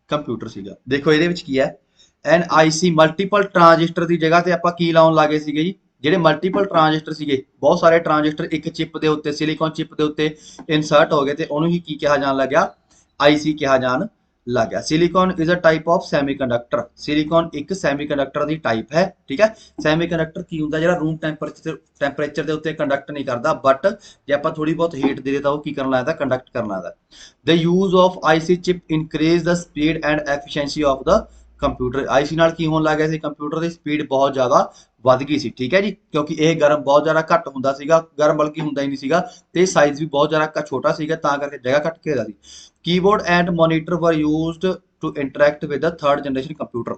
ਕੰਪਿਊਟਰ ਸੀਗਾ। ਦੇਖੋ ਇਹਦੇ ਵਿੱਚ ਕੀ ਹੈ, ਐਨ ਆਈਸੀ ਮਲਟੀਪਲ ਟ੍ਰਾਂਜਿਸਟਰ ਦੀ ਜਗ੍ਹਾ ਤੇ ਆਪਾਂ ਕੀ ਲਾਉਣ ਲੱਗੇ ਸੀਗੇ ਜੀ, ਜਿਹੜੇ ਮਲਟੀਪਲ ਟ੍ਰਾਂਜਿਸਟਰ ਸੀਗੇ, ਬਹੁਤ ਸਾਰੇ ਟ੍ਰਾਂਜਿਸਟਰ ਇੱਕ ਚਿਪ ਦੇ ਉੱਤੇ, ਸਿਲੀਕਨ ਚਿਪ ਦੇ ਉੱਤੇ ਇਨਸਰਟ ਹੋ ਗਏ, ਤੇ ਉਹਨੂੰ ਹੀ ਕੀ ਕਿਹਾ ਜਾਣ ਲੱਗਿਆ, ਆਈਸੀ ਕਿਹਾ ਜਾਣ ਲੱਗ ਗਿਆ। Silicon is a type of semiconductor, silicon ਇੱਕ ਸੈਮੀਕੰਡਕਟਰ ਦੀ ਟਾਈਪ ਹੈ, ਠੀਕ ਹੈ। ਸੈਮੀਕੰਡਕਟਰ ਕੀ ਹੁੰਦਾ, ਜਿਹੜਾ ਰੂਮ ਟੈਂਪਰੇਚਰ ਦੇ ਉੱਤੇ ਕੰਡਕਟ ਨਹੀਂ ਕਰਦਾ, ਬਟ ਜੇ ਆਪਾਂ ਥੋੜੀ ਬਹੁਤ ਹੀਟ ਦੇ ਦੇ ਤਾਂ ਉਹ ਕੀ ਕਰਨ ਲੱਗਦਾ, ਕੰਡਕਟ ਕਰਨ ਲੱਗਦਾ। The use of IC chip increase the speed and efficiency of the computer. IC ਨਾਲ ਕੀ ਹੋਣ ਲੱਗ ਗਿਆ ਸੀ, ਕੰਪਿਊਟਰ ਦੀ ਸਪੀਡ ਬਹੁਤ ਜ਼ਿਆਦਾ ਵੱਧ ਗਈ ਸੀ, ਠੀਕ ਹੈ ਜੀ, ਕਿਉਂਕਿ ਇਹ ਗਰਮ ਬਹੁਤ ਜ਼ਿਆਦਾ ਘੱਟ ਹੁੰਦਾ ਸੀਗਾ, ਗਰਮ ਬਲਕਿ ਹੁੰਦਾ ਹੀ ਨਹੀਂ ਸੀਗਾ, ਤੇ ਸਾਈਜ਼ ਵੀ ਬਹੁਤ ਜ਼ਿਆਦਾ ਛੋਟਾ ਸੀਗਾ, ਤਾਂ ਕਰਕੇ ਜਗ੍ਹਾ ਘੱਟ ਘੇਰਦਾ ਸੀ। Keyboard and monitor were used to interact with the third generation computer.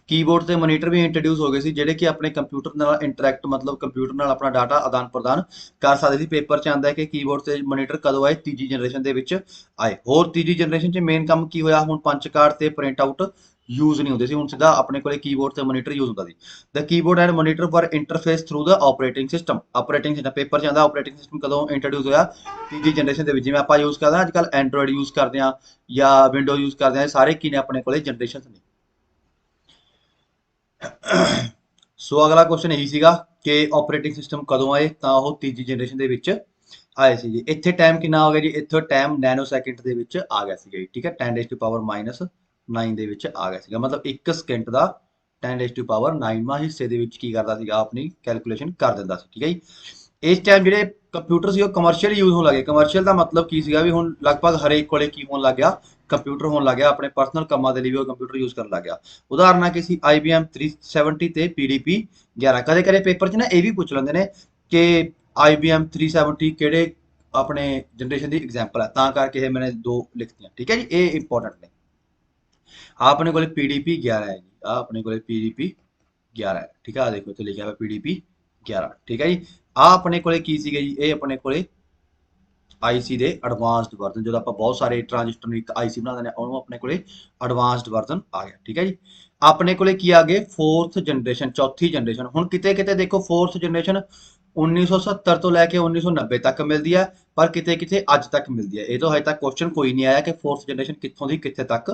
Keyboard ਤੇ ਮੋਨੀਟਰ ਵੀ ਇੰਟਰੋਡਿਊਸ ਹੋ ਗਏ ਸੀ, ਜਿਹੜੇ ਕਿ ਆਪਣੇ ਕੰਪਿਊਟਰ ਨਾਲ ਇੰਟਰੈਕਟ, ਮਤਲਬ ਕੰਪਿਊਟਰ ਨਾਲ ਆਪਣਾ ਡਾਟਾ ਆਦਾਨ ਪ੍ਰਦਾਨ ਕਰ ਸਕਦੇ ਸੀ। ਪੇਪਰ 'ਚ ਆਉਂਦਾ ਹੈ ਕਿ ਕੀਬੋਰਡ ਤੇ ਮੋਨੀਟਰ ਕਦੋਂ ਆਏ, ਤੀਜੀ ਜਨਰੇਸ਼ਨ ਦੇ ਵਿੱਚ ਆਏ। ਹੋਰ ਤੀਜੀ ਜਨਰੇਸ਼ਨ 'ਚ ਮੇਨ ਕੰਮ ਕੀ ਹੋਇਆ, ਹੁਣ ਪੰਚ ਕਾਰਡ ਤੇ ਪ੍ਰਿੰਟ ਆਊਟ ਯੂਜ਼ ਨਹੀਂ ਹੁੰਦੇ ਸੀ, ਹੁਣ ਸਿੱਧਾ ਆਪਣੇ ਕੋਲੇ ਕੀਬੋਰਡ ਤੇ ਮੋਨੀਟਰ ਯੂਜ਼ ਹੁੰਦਾ ਸੀ। ਦ ਕੀਬੋਰਡ ਐਂਡ ਮੋਨੀਟਰ ਵਰ ਇੰਟਰਫੇਸ ਥਰੂ ਦ operating system. Operating system paper 'ਚ ਆਉਂਦਾ, ਆਪਰੇਟਿੰਗ ਸਿਸਟਮ ਕਦੋਂ ਇੰਟਰੋਡਿਊਸ ਹੋਇਆ, ਤੀਜੀ ਜਨਰੇਸ਼ਨ ਦੇ ਵਿੱਚ। ਜਿਵੇਂ ਆਪਾਂ ਯੂਜ਼ ਕਰਦੇ ਹਾਂ ਅੱਜ ਕੱਲ੍ਹ ਐਂਡਰੋਇਡ ਯੂਜ਼ ਕਰਦੇ ਹਾਂ ਜਾਂ ਵਿੰਡੋ ਯੂਜ਼ ਕਰਦੇ ਹਾਂ, ਸਾਰੇ ਕੀ ਨੇ ਆਪਣੇ ਕੋਲੇ ਜਨਰੇਸ਼ਨ ਨੇ। ਸੋ ਅਗਲਾ ਕੁਐਸਚਨ ਇਹੀ ਸੀਗਾ ਕਿ ਆਪਰੇਟਿੰਗ ਸਿਸਟਮ ਕਦੋਂ ਆਏ, ਤਾਂ ਉਹ ਤੀਜੀ ਜਨਰੇਸ਼ਨ ਦੇ ਵਿੱਚ ਆਏ ਸੀ ਜੀ। ਇੱਥੇ ਟਾਈਮ ਕਿੰਨਾ ਹੋ ਗਿਆ ਜੀ, ਇੱਥੇ ਟਾਈਮ ਨੈਨੋ ਸੈਕਿੰਡ ਦੇ ਵਿੱਚ ਆ ਗਿਆ ਸੀਗਾ ਜੀ, ਠੀਕ ਹੈ। 10⁻⁻9 ਦੇ ਵਿੱਚ ਆ ਗਿਆ ਸੀਗਾ, ਮਤਲਬ 1 ਸਕਿੰਟ ਦਾ 10⁻⁹ਵਾਂ ਹਿੱਸੇ ਦੇ ਵਿੱਚ ਕੀ ਕਰਦਾ ਸੀਗਾ, ਆਪਣੀ ਕੈਲਕੂਲੇਸ਼ਨ ਕਰ ਦਿੰਦਾ ਸੀ, ਠੀਕ ਹੈ ਜੀ। ਇਸ ਟਾਈਮ ਜਿਹੜੇ ਕੰਪਿਊਟਰ ਸੀ ਉਹ ਕਮਰਸ਼ੀਅਲ ਯੂਜ਼ ਹੋਣ ਲੱਗੇ। ਕਮਰਸ਼ੀਅਲ ਦਾ ਮਤਲਬ ਕੀ ਸੀਗਾ, ਵੀ ਹੁਣ ਲਗਭਗ ਹਰੇਕ ਕੋਲੇ ਕੀ ਹੋਣ ਲੱਗ ਗਿਆ, ਕੰਪਿਊਟਰ ਹੋਣ ਲੱਗ ਗਿਆ, ਆਪਣੇ ਪਰਸਨਲ ਕੰਮਾਂ ਦੇ ਲਈ ਵੀ ਉਹ ਕੰਪਿਊਟਰ ਯੂਜ਼ ਕਰਨ ਲੱਗ ਗਿਆ। ਉਦਾਹਰਨਾਂ ਕੀ ਸੀ, IBM 370 ਤੇ PDP 11। ਕਦੇ ਕਦੇ ਪੇਪਰ 'ਚ ਨਾ ਇਹ ਵੀ ਪੁੱਛ ਲੈਂਦੇ ਨੇ ਕਿ IBM 370 ਕਿਹੜੇ ਆਪਣੇ ਜਨਰੇਸ਼ਨ ਦੀ ਐਗਜ਼ਾਮਪਲ ਹੈ, ਤਾਂ ਕਰਕੇ ਇਹ ਮੈंने ਦੋ ਲਿਖਤੀਆਂ, ਠੀਕ ਹੈ ਜੀ, ਇਹ ਇੰਪੋਰਟੈਂਟ ਨੇ। ਆਪਣੇ ਕੋਲੇ PDP 11 ਹੈ ਜੀ, ਆ ਆਪਣੇ ਕੋਲੇ PDP 11 ਹੈ, ਠੀਕ ਹੈ। ਆ ਦੇਖੋ ਇੱਥੇ ਲਿਖਿਆ ਹੋਇਆ PDP 11, ਠੀਕ ਹੈ ਜੀ। ਆ ਆਪਣੇ ਕੋਲੇ ਕੀ ਸੀਗਾ ਜੀ, ਇਹ ਆਪਣੇ ਕੋਲੇ ਆਈਸੀ ਦੇ ਐਡਵਾਂਸਡ ਵਰਜ਼ਨ, ਜਦੋਂ ਆਪਾਂ ਬਹੁਤ ਸਾਰੇ ਟ੍ਰਾਂਜਿਸਟਰ ਨੂੰ ਇੱਕ ਆਈਸੀ ਬਣਾ ਦਿੰਦੇ ਹਾਂ, ਉਹਨੂੰ ਆਪਣੇ ਕੋਲੇ ਐਡਵਾਂਸਡ ਵਰਜ਼ਨ ਆ ਗਿਆ, ਠੀਕ ਹੈ ਜੀ। ਆਪਣੇ ਕੋਲੇ ਕੀ ਆ ਗਏ, ਫੋਰਥ ਜਨਰੇਸ਼ਨ, ਚੌਥੀ ਜਨਰੇਸ਼ਨ। ਹੁਣ ਕਿਤੇ ਕਿਤੇ ਦੇਖੋ ਫੋਰਥ ਜਨਰੇਸ਼ਨ 1970 ਤੋਂ ਲੈ ਕੇ 1990 ਤੱਕ ਮਿਲਦੀ ਹੈ, ਪਰ ਕਿਤੇ ਕਿਤੇ ਅੱਜ ਤੱਕ ਮਿਲਦੀ ਹੈ। ਇਹ ਤੋਂ ਹਜੇ ਤੱਕ ਕੁਐਸਚਨ ਕੋਈ ਨਹੀਂ ਆਇਆ ਕਿ ਫੋਰਥ ਜਨਰੇਸ਼ਨ ਕਿੱਥੋਂ ਦੀ ਕਿੱਥੇ ਤੱਕ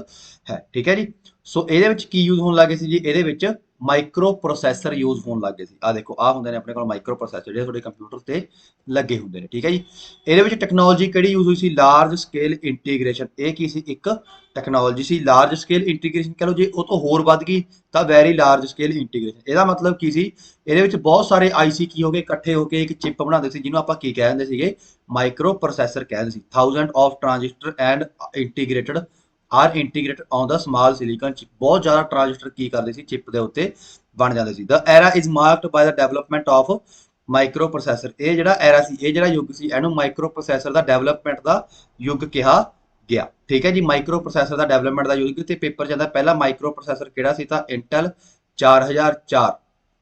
ਹੈ, ਠੀਕ ਹੈ ਜੀ। ਸੋ ਇਹਦੇ ਵਿੱਚ ਕੀ ਯੂਜ਼ ਹੋਣ ਲੱਗੇ ਸੀ ਜੀ, ਇਹਦੇ ਵਿੱਚ ਮਾਈਕਰੋ ਪ੍ਰੋਸੈਸਰ ਯੂਜ਼ ਹੋਣ ਲੱਗੇ ਸੀ। ਆ ਦੇਖੋ ਆ ਹੁੰਦੇ ਨੇ ਆਪਣੇ ਕੋਲ ਮਾਈਕਰੋ ਪ੍ਰੋਸੈਸਰ, ਜਿਹੜੇ ਤੁਹਾਡੇ ਕੰਪਿਊਟਰ ਤੇ ਲੱਗੇ ਹੁੰਦੇ ਨੇ, ਠੀਕ ਹੈ ਜੀ। ਇਹਦੇ ਵਿੱਚ ਟੈਕਨੋਲੋਜੀ ਕਿਹੜੀ ਯੂਜ਼ ਹੋਈ ਸੀ, ਲਾਰਜ ਸਕੇਲ ਇੰਟੀਗ੍ਰੇਸ਼ਨ। ਇਹ ਕੀ ਸੀ, ਇੱਕ ਟੈਕਨੋਲੋਜੀ ਸੀ ਲਾਰਜ ਸਕੇਲ ਇੰਟੀਗ੍ਰੇਸ਼ਨ। ਕਹ ਲਓ ਜੇ ਉਹ ਤੋਂ ਹੋਰ ਵੱਧ ਗਈ ਤਾਂ ਵੈਰੀ ਲਾਰਜ ਸਕੇਲ ਇੰਟੀਗ੍ਰੇਸ਼ਨ। ਇਹਦਾ ਮਤਲਬ ਕੀ ਸੀ, ਇਹਦੇ ਵਿੱਚ ਬਹੁਤ ਸਾਰੇ ਆਈਸੀ ਕੀ ਹੋ ਗਏ, ਇਕੱਠੇ ਹੋ ਕੇ ਇੱਕ ਚਿਪ ਬਣਾਉਂਦੇ ਸੀ, ਜਿਹਨੂੰ ਆਪਾਂ ਕੀ ਕਹਿ ਦਿੰਦੇ ਸੀਗੇ, ਮਾਈਕਰੋ ਪ੍ਰੋਸੈਸਰ ਕਹਿੰਦੇ ਸੀ। Thousand of transistor and integrated are integrated on the small silicon chip. ਬਹੁਤ ਜ਼ਿਆਦਾ ਟ੍ਰਾਂਜਿਸਟਰ ਕੀ ਕਰਦੇ ਸੀ, ਚਿਪ ਦੇ ਉੱਤੇ ਬਣ ਜਾਂਦੇ ਸੀ। The era is marked by the development of microprocessor. ਇਹ ਜਿਹੜਾ ਐਰਾ ਸੀ, ਇਹ ਜਿਹੜਾ ਯੁੱਗ ਸੀ, ਇਹਨੂੰ ਮਾਈਕਰੋ ਪ੍ਰੋਸੈਸਰ ਦਾ ਡਿਵੈਲਪਮੈਂਟ ਦਾ ਯੁੱਗ ਕਿਹਾ ਗਿਆ, ਠੀਕ ਹੈ ਜੀ। ਮਾਈਕਰੋ ਪ੍ਰੋਸੈਸਰ ਦਾ ਡਿਵੈਲਪਮੈਂਟ ਦਾ ਯੁੱਗ। ਤੇ ਪੇਪਰ ਜਾਂਦਾ ਪਹਿਲਾ ਮਾਈਕਰੋ ਪ੍ਰੋਸੈਸਰ ਕਿਹੜਾ ਸੀ, ਤਾਂ ਇੰਟਲ 4004।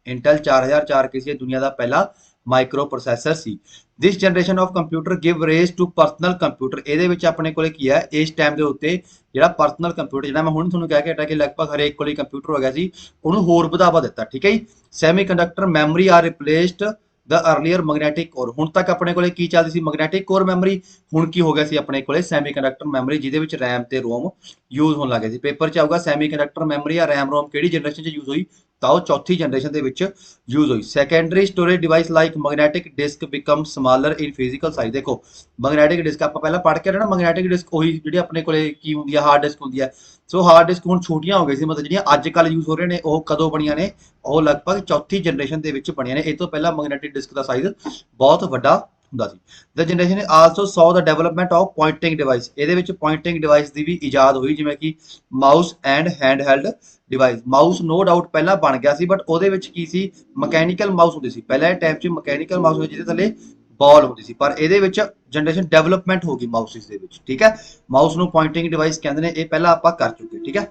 ਇੰਟਲ 4004 ਕਿਸੇ ਦੁਨੀਆ ਦਾ ਪਹਿਲਾ ਮਾਈਕਰੋ ਪ੍ਰੋਸੈਸਰ ਸੀ। This generation of computer give rise to personal computer. ਇਹਦੇ ਵਿੱਚ ਆਪਣੇ ਕੋਲੇ ਕੀ ਹੈ, ਇਸ ਟਾਈਮ ਦੇ ਉੱਤੇ ਜਿਹੜਾ ਪਰਸਨਲ ਕੰਪਿਊਟਰ, ਜਿਹੜਾ ਮੈਂ ਹੁਣ ਤੁਹਾਨੂੰ ਕਹਿ ਕੇ ਹਟਾ ਕਿ ਲਗਭਗ ਹਰੇਕ ਕੋਲੇ ਕੰਪਿਊਟਰ ਹੋ ਗਿਆ ਸੀ, ਉਹਨੂੰ ਹੋਰ ਵਧਾਵਾ ਦਿੱਤਾ, ਠੀਕ ਹੈ ਜੀ। ਸੈਮੀ ਕੰਡਕਟਰ ਮੈਮਰੀ ਆਰ ਰਿਪਲੇਸਡ ਦ ਅਰਲੀਅਰ ਮੈਗਨੈਟਿਕ ਕੋਰ। ਹੁਣ ਤੱਕ ਆਪਣੇ ਕੋਲੇ ਕੀ ਚੱਲਦੀ ਸੀ, ਮੈਗਨੈਟਿਕ ਕੋਰ ਮੈਮਰੀ। ਹੁਣ ਕੀ ਹੋ ਗਿਆ ਸੀ ਆਪਣੇ ਕੋਲੇ, ਸੈਮੀ ਕੰਡਕਟਰ ਮੈਮਰੀ, ਜਿਹਦੇ ਵਿੱਚ ਰੈਮ ਤੇ ਰੋਮ ਯੂਜ਼ ਹੋਣ ਲੱਗੇ ਸੀ। ਪੇਪਰ 'ਚ ਆਊਗਾ ਸੈਮੀ ਕੰਡਕਟਰ ਮੈਮਰੀ ਜਾਂ ਰੈਮ ਰੋਮ ਕਿਹੜੀ ਜਨਰੇਸ਼ਨ 'ਚ ਯੂਜ਼ ਹੋਈ, ਤਾਂ ਉਹ ਚੌਥੀ ਜਨਰੇਸ਼ਨ ਦੇ ਵਿੱਚ ਯੂਜ਼ ਹੋਈ। Secondary storage device like magnetic disk become smaller in physical size. ਦੇਖੋ ਮੈਗਨੈਟਿਕ ਡਿਸਕ ਆਪਾਂ ਪਹਿਲਾਂ ਪੜ੍ਹ ਕੇ ਨਾ, ਮੈਗਨੈਟਿਕ ਡਿਸਕ ਉਹੀ ਜਿਹੜੀ ਆਪਣੇ ਕੋਲੇ ਕੀ ਹੁੰਦੀ ਹੈ, ਹਾਰਡ ਡਿਸਕ ਹੁੰਦੀ ਹੈ। ਸੋ ਹਾਰਡ ਡਿਸਕ ਹੁਣ ਛੋਟੀਆਂ ਹੋ ਗਈ ਸੀ, ਮਤਲਬ ਜਿਹੜੀਆਂ ਅੱਜ ਕੱਲ੍ਹ ਯੂਜ਼ ਹੋ ਰਹੇ ਨੇ ਉਹ ਕਦੋਂ ਬਣੀਆਂ ਨੇ, ਉਹ ਲਗਭਗ ਚੌਥੀ ਜਨਰੇਸ਼ਨ ਦੇ ਵਿੱਚ ਬਣੀਆਂ ਨੇ। ਇਹ ਤੋਂ ਪਹਿਲਾਂ ਮੈਗਨੈਟਿਕ ਡਿਸਕ ਦਾ ਸਾਈਜ਼ ਬਹੁਤ ਵੱਡਾ ਹੁੰਦਾ ਸੀ। ਦ ਜਨਰੇਸ਼ਨ ਆਲਸੋ ਸੌ ਦ ਡਿਵੈਲਪਮੈਂਟ ਆਫ ਪੁਆਇੰਟਿੰਗ ਡਿਵਾਈਸ। ਇਹਦੇ ਵਿੱਚ ਪੁਆਇੰਟਿੰਗ ਡਿਵਾਈਸ ਦੀ ਵੀ ਇਜਾਦ ਹੋਈ, ਜਿਵੇਂ ਕਿ mouse and handheld device. Mouse no doubt ਪਹਿਲਾਂ ਬਣ ਗਿਆ ਸੀ, ਬਟ ਉਹਦੇ ਵਿੱਚ ਕੀ ਸੀ, ਮਕੈਨੀਕਲ ਮਾਊਸ ਹੁੰਦੀ ਸੀ। ਪਹਿਲਾਂ ਟਾਈਮ 'ਚ ਮਕੈਨੀਕਲ ਮਾਊਸ ਹੁੰਦੀ, ਜਿਹਦੇ ਥੱਲੇ ਬਾਲ ਹੁੰਦੀ ਸੀ, ਪਰ ਇਹਦੇ ਵਿੱਚ ਜਨਰੇਸ਼ਨ ਡਿਵੈਲਪਮੈਂਟ ਹੋ ਗਈ ਮਾਊਸਿਸ ਦੇ ਵਿੱਚ, ਠੀਕ ਹੈ। ਮਾਊਸ ਨੂੰ ਪੁਆਇੰਟਿੰਗ ਡਿਵਾਈਸ ਕਹਿੰਦੇ ਨੇ, ਇਹ ਪਹਿਲਾਂ ਆਪਾਂ ਕਰ ਚੁੱਕੇ, ਠੀਕ ਹੈ।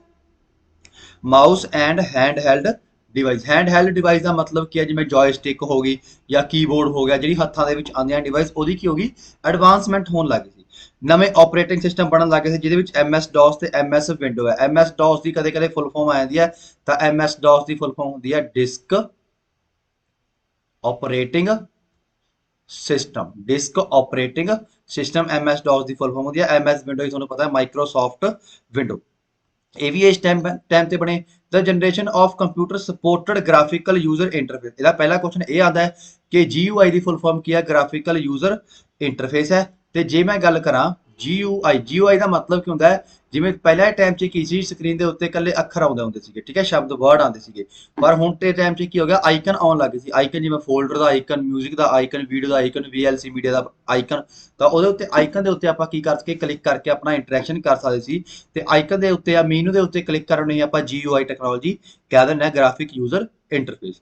Mouse and handheld device handheld device ਦਾ ਮਤਲਬ ਕੀ ਹੈ, ਜਿਵੇਂ ਜੋਇਸਟਿਕ ਹੋ ਗਈ ਜਾਂ ਕੀਬੋਰਡ ਹੋ ਗਿਆ, ਜਿਹੜੀ ਹੱਥਾਂ ਦੇ ਵਿੱਚ ਆਉਂਦੀਆਂ ਡਿਵਾਈਸ, ਉਹਦੀ ਕੀ ਹੋਗੀ, ਐਡਵਾਂਸਮੈਂਟ ਹੋਣ ਲੱਗ ਗਈ ਸੀ। ਨਵੇਂ ਆਪਰੇਟਿੰਗ ਸਿਸਟਮ ਬਣਨ ਲੱਗੇ ਸੀ ਜਿਹਦੇ ਵਿੱਚ MS DOS ਤੇ MS ਵਿੰਡੋ ਹੈ। MS DOS ਦੀ ਕਦੇ ਕਦੇ ਫੁੱਲ ਫਾਰਮ ਆ ਜਾਂਦੀ ਹੈ, ਤਾਂ MS DOS ਦੀ ਫੁੱਲ ਫਾਰਮ ਹੁੰਦੀ ਹੈ disk operating system. Disk operating system MS DOS ਦੀ ਫੁੱਲ ਫਾਰਮ ਹੁੰਦੀ ਹੈ। MS ਵਿੰਡੋ ਤੁਹਾਨੂੰ ਪਤਾ ਹੈ ਮਾਈਕਰੋਸਾਫਟ ਵਿੰਡੋ। ਇਹ ਵੀ ਇਸ ਟਾਈਮ ਤੇ ਬਣੇ। The generation of computer supported graphical user interface. ਇਹਦਾ ਪਹਿਲਾ ਕੁਐਸਚਨ ਇਹ ਆਉਂਦਾ ਹੈ ਕਿ GUI ਦੀ ਫੁੱਲ ਫਾਰਮ ਕੀ ਹੈ, ਗ੍ਰਾਫਿਕਲ ਯੂਜ਼ਰ ਇੰਟਰਫੇਸ ਹੈ। ਤੇ ਜੇ ਮੈਂ ਗੱਲ ਕਰਾਂ GUI ਦਾ ਮਤਲਬ ਕੀ ਹੁੰਦਾ ਹੈ, ਜਿਵੇਂ ਪਹਿਲੇ ਟਾਈਮ 'ਚ ਕੀ ਸੀ, ਸਕਰੀਨ ਦੇ ਉੱਤੇ ਇਕੱਲੇ ਅੱਖਰ ਆਉਂਦੇ ਹੁੰਦੇ ਸੀਗੇ, ਠੀਕ ਹੈ, ਸ਼ਬਦ ਵਰਡ ਆਉਂਦੇ ਸੀਗੇ। ਪਰ ਹੁਣ ਤੇ ਟਾਈਮ 'ਚ ਕੀ ਹੋ ਗਿਆ, ਆਈਕਨ ਆਉਣ ਲੱਗ ਗਏ ਸੀ। ਆਈਕਨ ਜਿਵੇਂ ਫੋਲਡਰ ਦਾ ਆਈਕਨ, ਮਿਊਜ਼ਿਕ ਦਾ ਆਈਕਨ, ਵੀਡੀਓ ਦਾ ਆਈਕਨ, VLC ਮੀਡੀਆ ਦਾ ਆਈਕਨ। ਤਾਂ ਉਹਦੇ ਉੱਤੇ ਆਈਕਨ ਦੇ ਉੱਤੇ ਆਪਾਂ ਕੀ ਕਰਕੇ ਕਲਿੱਕ ਕਰਕੇ ਆਪਣਾ ਇੰਟਰੈਕਸ਼ਨ ਕਰ ਸਕਦੇ ਸੀ। ਤੇ ਆਈਕਨ ਦੇ ਉੱਤੇ ਜਾਂ ਮੀਨੂ ਦੇ ਉੱਤੇ ਕਲਿੱਕ ਕਰਨ ਨੂੰ ਆਪਾਂ GUI ਟੈਕਨੋਲੋਜੀ ਕਹਿ ਦਿੰਦੇ ਹਾਂ, ਗ੍ਰਾਫਿਕ ਯੂਜ਼ਰ ਇੰਟਰਫੇਸ।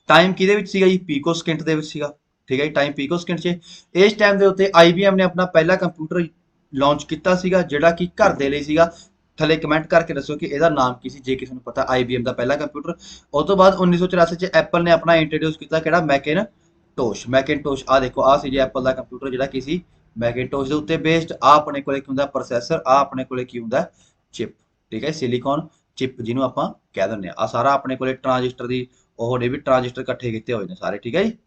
ਟਾਈਮ ਕਿਹਦੇ ਵਿੱਚ ਸੀਗਾ ਜੀ, ਪੀਕੋ ਸਕਿੰਟ ਦੇ ਵਿੱਚ ਸੀਗਾ, ਠੀਕ ਹੈ ਜੀ, ਟਾਈਮ ਪੀਕੋ ਸਕਿੰਟ 'ਚ। ਇਸ ਟਾਈਮ ਦੇ ਉੱਤੇ IBM ਨੇ ਆਪਣਾ ਪਹਿਲਾ ਕੰਪਿਊਟਰ ਲਾਂਚ ਕੀਤਾ ਸੀਗਾ, ਜਿਹੜਾ ਕਿ ਘਰ ਦੇ ਲਈ ਸੀਗਾ। ਥੱਲੇ ਕਮੈਂਟ ਕਰਕੇ ਦੱਸੋ ਕਿ ਇਹਦਾ ਨਾਮ ਕੀ ਸੀ, ਜੇ ਕਿਸੇ ਨੂੰ ਪਤਾ IBM ਦਾ ਪਹਿਲਾ ਕੰਪਿਊਟਰ। ਉਸ ਤੋਂ ਬਾਅਦ 1984 'ਚ ਐਪਲ ਨੇ ਆਪਣਾ ਇੰਟਰੋਡਿਊਸ ਕੀਤਾ, ਕਿਹੜਾ, ਮੈਕਿਨਟੋਸ਼। ਮੈਕਿਨਟੋਸ਼, ਆ ਦੇਖੋ, ਆ ਸੀ ਜੀ ਐਪਲ ਦਾ ਕੰਪਿਊਟਰ, ਜਿਹੜਾ ਕੀ ਸੀ, ਮੈਕਿਨਟੋਸ਼ ਦੇ ਉੱਤੇ ਬੇਸਡ। ਆ ਆਪਣੇ ਕੋਲੇ ਕੀ ਹੁੰਦਾ, ਪ੍ਰੋਸੈਸਰ। ਆ ਆਪਣੇ ਕੋਲੇ ਕੀ ਹੁੰਦਾ, ਚਿਪ, ਠੀਕ ਹੈ, ਸਿਲੀਕॉन ਚਿਪ ਜਿਹਨੂੰ ਆਪਾਂ ਕਹਿ ਦਿੰਦੇ ਆ। ਆ ਸਾਰਾ ਆਪਣੇ ਕੋਲੇ ਟ੍ਰਾਂਜਿਸਟਰ ਦੀ ਉਹ ਨੇ ਵੀ ਟ੍ਰਾਂਜਿਸਟਰ ਇਕੱਠੇ ਕੀਤੇ ਹੋਏ ਨੇ ਸਾਰੇ, ਠੀਕ ਹੈ ਜੀ।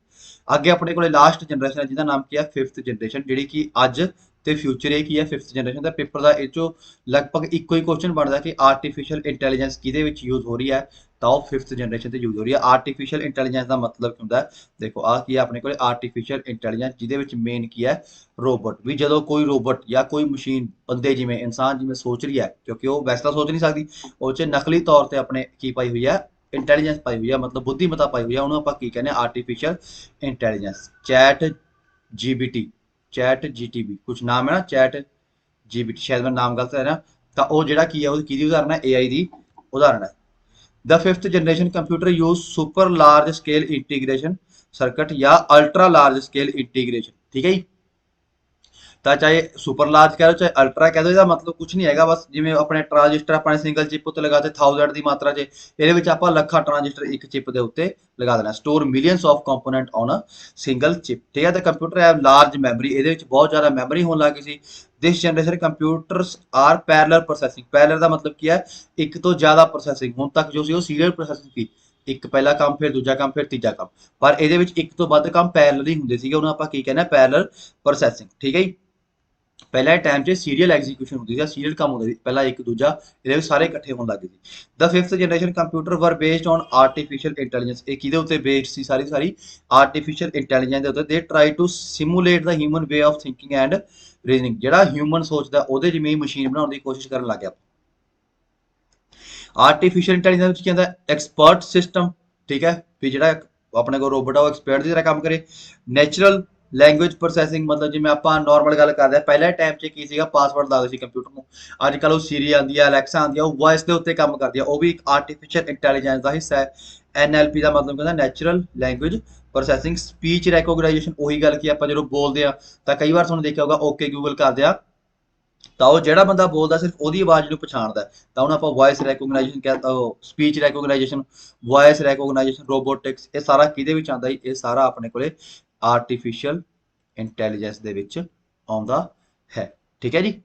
ਅੱਗੇ ਆਪਣੇ ਕੋਲੇ ਲਾਸਟ ਜਨਰੇਸ਼ਨ ਹੈ ਜਿਹਦਾ ਨਾਮ ਕੀ ਹੈ, 5th ਜਨਰੇਸ਼ਨ, ਜਿਹੜੀ ਕਿ ਅੱਜ ਤੇ ਫਿਊਚਰ ਇਹ ਕੀ ਹੈ, 5th ਜਨਰੇਸ਼ਨ ਦਾ। ਪੇਪਰ ਦਾ ਇਹ ਚੋਂ ਲਗਭਗ ਇੱਕੋ ਹੀ ਕੁਐਸਚਨ ਬਣਦਾ ਕਿ ਆਰਟੀਫਿਸ਼ੀਅਲ ਇੰਟੈਲੀਜੈਂਸ ਕਿਹਦੇ ਵਿੱਚ ਯੂਜ਼ ਹੋ ਰਹੀ ਹੈ, ਤਾਂ ਉਹ 5th ਜਨਰੇਸ਼ਨ ਤੇ ਯੂਜ਼ ਹੋ ਰਹੀ ਹੈ। ਆਰਟੀਫਿਸ਼ੀਅਲ ਇੰਟੈਲੀਜੈਂਸ ਦਾ ਮਤਲਬ ਕੀ ਹੁੰਦਾ ਹੈ, ਦੇਖੋ ਆ ਕੀ ਹੈ ਆਪਣੇ ਕੋਲੇ, ਆਰਟੀਫਿਸ਼ੀਅਲ ਇੰਟੈਲੀਜੈਂਸ, ਜਿਹਦੇ ਵਿੱਚ ਮੇਨ ਕੀ ਹੈ, ਰੋਬੋਟ। ਵੀ ਜਦੋਂ ਕੋਈ ਰੋਬੋਟ ਜਾਂ ਕੋਈ ਮਸ਼ੀਨ, ਬੰਦੇ ਜਿਵੇਂ ਇਨਸਾਨ ਜਿਵੇਂ ਸੋਚ ਰਹੀ ਹੈ, ਕਿਉਂਕਿ ਉਹ ਵੈਸੇ ਤਾਂ ਸੋਚ ਨਹੀਂ ਸਕਦੀ, ਉਹ 'ਚ ਨਕਲੀ ਤੌਰ ਤੇ ਆਪਣੇ ਕੀ ਪਾਈ ਹੋਈ ਹੈ, ਇੰਟੈਲੀਜੈਂਸ ਪਾਈ ਹੋਈ ਹੈ, ਮਤਲਬ ਬੁੱਧੀਮਤਾ ਪਾਈ ਹੋਈ ਹੈ, ਉਹਨੂੰ ਆਪਾਂ ਕੀ ਕਹਿੰਦੇ ਆ, ਆਰਟੀਫਿਸ਼ੀਅਲ ਇੰਟੈਲੀਜੈਂਸ। ਚੈਟ GTB ਕੁਛ ਨਾਮ ਹੈ ਨਾ, ਚੈਟ GBT, ਸ਼ਾਇਦ ਮੈਂ ਨਾਮ ਗਲਤ ਹੈ ਨਾ। ਤਾਂ ਉਹ ਜਿਹੜਾ ਕੀ ਹੈ, ਉਹ ਕਿਹਦੀ ਉਦਾਹਰਨ ਹੈ, AI ਦੀ ਉਦਾਹਰਨ ਹੈ। ਦ 5th generation computer use super large scale integration circuit ਜਾਂ ਅਲਟਰਾ ਲਾਰਜ ਸਕੇਲ ਇੰਟੀਗ੍ਰੇਸ਼ਨ, ਠੀਕ ਹੈ ਜੀ। ਤਾਂ ਚਾਹੇ ਸੁਪਰ ਲਾਰਜ ਕਹਿ ਲਓ, ਚਾਹੇ ਅਲਟਰਾ ਕਹਿ ਦਿਓ, ਇਹਦਾ ਮਤਲਬ ਕੁਝ ਨਹੀਂ ਹੈਗਾ। ਬਸ ਜਿਵੇਂ ਆਪਣੇ ਟ੍ਰਾਂਜਿਸਟਰ ਆਪਣੇ ਸਿੰਗਲ ਚਿਪ ਉੱਤੇ ਲਗਾਤੇ 1000 ਦੀ ਮਾਤਰਾ 'ਚ, ਇਹਦੇ ਵਿੱਚ ਆਪਾਂ ਲੱਖਾਂ ਟ੍ਰਾਂਜਿਸਟਰ ਇੱਕ ਚਿਪ ਦੇ ਉੱਤੇ ਲਗਾ ਦੇਣਾ। Store millions of component on single chip, ਠੀਕ ਹੈ। ਤਾਂ ਕੰਪਿਊਟਰ ਹੈ ਲਾਰਜ ਮੈਮਰੀ, ਇਹਦੇ ਵਿੱਚ ਬਹੁਤ ਜ਼ਿਆਦਾ ਮੈਮਰੀ ਹੋਣ ਲੱਗ ਗਈ ਸੀ। This generation computers are parallel processing. Parallel ਦਾ ਮਤਲਬ ਕੀ ਹੈ, ਇੱਕ ਤੋਂ ਜ਼ਿਆਦਾ ਪ੍ਰੋਸੈਸਿੰਗ। ਹੁਣ ਤੱਕ ਜੋ ਸੀ ਉਹ ਸੀਰੀਅਲ ਪ੍ਰੋਸੈਸਿੰਗ ਸੀ, ਇੱਕ ਪਹਿਲਾ ਕੰਮ, ਫਿਰ ਦੂਜਾ ਕੰਮ, ਫਿਰ ਤੀਜਾ ਕੰਮ। ਪਰ ਇਹਦੇ ਵਿੱਚ ਇੱਕ ਤੋਂ ਵੱਧ ਕੰਮ ਪੈਰਲਲ ਹੀ ਹੁੰਦੇ ਸੀਗੇ, ਉਹਨੂੰ ਆਪਾਂ ਕੀ ਕਹਿੰਦੇ ਆ, ਪੈਰਲਲ ਪ੍ਰੋਸੈਸਿੰਗ, ਠੀਕ ਹੈ ਜੀ। ਪਹਿਲੇ ਟਾਈਮ 'ਚ ਸੀਰੀਅਲ ਐਗਜ਼ੀਕਿਊਸ਼ਨ ਹੁੰਦੀ ਸੀ, ਸੀਰੀਅਲ ਕੰਮ ਹੁੰਦਾ ਸੀ, ਪਹਿਲਾਂ ਇੱਕ ਦੂਜਾ, ਇਹਦੇ ਵਿੱਚ ਸਾਰੇ ਇਕੱਠੇ ਹੋਣ ਲੱਗ ਗਏ ਸੀ। The 5th generation computer were based on artificial intelligence. ਇਹ ਕਿਹਦੇ ਉੱਤੇ ਬੇਸਡ ਸੀ, ਸਾਰੀ ਆਰਟੀਫਿਸ਼ੀਅਲ ਇੰਟੈਲੀਜੈਂਸ ਦੇ ਉੱਤੇ। They try to simulate the human way of thinking and reasoning. ਜਿਹੜਾ ਹਿਊਮਨ ਸੋਚਦਾ, ਉਹਦੇ ਜਿਵੇਂ ਮਸ਼ੀਨ ਬਣਾਉਣ ਦੀ ਕੋਸ਼ਿਸ਼ ਕਰਨ ਲੱਗ ਗਿਆ। ਆਰਟੀਫਿਸ਼ੀਅਲ ਇੰਟੈਲੀਜੈਂਸ ਵਿੱਚ ਕੀ ਹੁੰਦਾ, ਐਕਸਪਰਟ ਸਿਸਟਮ, ਠੀਕ ਹੈ, ਵੀ ਜਿਹੜਾ ਆਪਣੇ ਕੋਲ ਰੋਬੋਟ ਆ ਉਹ ਐਕਸਪਰਟ ਦੀ ਤਰ੍ਹਾਂ ਕੰਮ ਕਰੇ। ਨੈਚੁਰਲ ਲੈਂਗੁਏਜ ਪ੍ਰੋਸੈਸਿੰਗ, ਮਤਲਬ ਜਿਵੇਂ ਆਪਾਂ ਨਾਰਮਲ ਗੱਲ ਕਰਦੇ ਹਾਂ, ਪਹਿਲੇ ਟਾਈਮ 'ਚ ਕੀ ਸੀਗਾ, ਪਾਸਵਰਡ ਲੱਗਦੇ ਸੀ ਕੰਪਿਊਟਰ ਨੂੰ। ਅੱਜ ਕੱਲ੍ਹ ਉਹ ਸੀਰੀ ਆਉਂਦੀ ਹੈ, ਅਲੈਕਸਾ ਆਉਂਦੀ ਹੈ, ਉਹ ਵੌਇਸ ਦੇ ਉੱਤੇ ਕੰਮ ਕਰਦੀ ਹੈ, ਉਹ ਵੀ ਇੱਕ ਆਰਟੀਫਿਸ਼ੀਅਲ ਇੰਟੈਲੀਜੈਂਸ ਦਾ ਹਿੱਸਾ ਹੈ। NLP ਦਾ ਮਤਲਬ ਕਹਿੰਦਾ ਨੈਚੁਰਲ ਲੈਂਗੁਏਜ ਪ੍ਰੋਸੈਸਿੰਗ। ਸਪੀਚ ਰੈਕੋਗਨਾਈਜੇਸ਼ਨ, ਉਹੀ ਗੱਲ ਕੀ ਆਪਾਂ ਜਦੋਂ ਬੋਲਦੇ ਆ ਤਾਂ ਕਈ ਵਾਰ ਤੁਹਾਨੂੰ ਦੇਖਿਆ ਹੋਊਗਾ, ਓਕੇ ਗੂਗਲ ਕਰਦੇ ਆ, ਤਾਂ ਉਹ ਜਿਹੜਾ ਬੰਦਾ ਬੋਲਦਾ ਸਿਰਫ ਉਹਦੀ ਆਵਾਜ਼ ਨੂੰ ਪਛਾਣਦਾ, ਤਾਂ ਉਹਨੂੰ ਆਪਾਂ ਵੌਇਸ ਰੈਕੋਗਨਾਈਜੇਸ਼ਨ ਕਹਿੰਦਾ, ਸਪੀਚ ਰੈਕੋਗਨਾਈਜੇਸ਼ਨ, ਵੌਇਸ ਰੈਕੋਗਨਾਈਜੇਸ਼ਨ, ਰੋਬੋਟਿਕਸ। ਇਹ ਸਾਰਾ ਕਿਹਦੇ ਵਿੱਚ ਆਉਂਦਾ ਜੀ, ਇਹ ਸਾਰਾ ਆਪਣੇ ਕੋਲੇ ਆਰਟੀਫਿਸ਼ੀਅਲ ਇੰਟੈਲੀਜੈਂਸ ਦੇ ਵਿੱਚ ਆਉਂਦਾ ਹੈ, ਠੀਕ ਹੈ ਜੀ।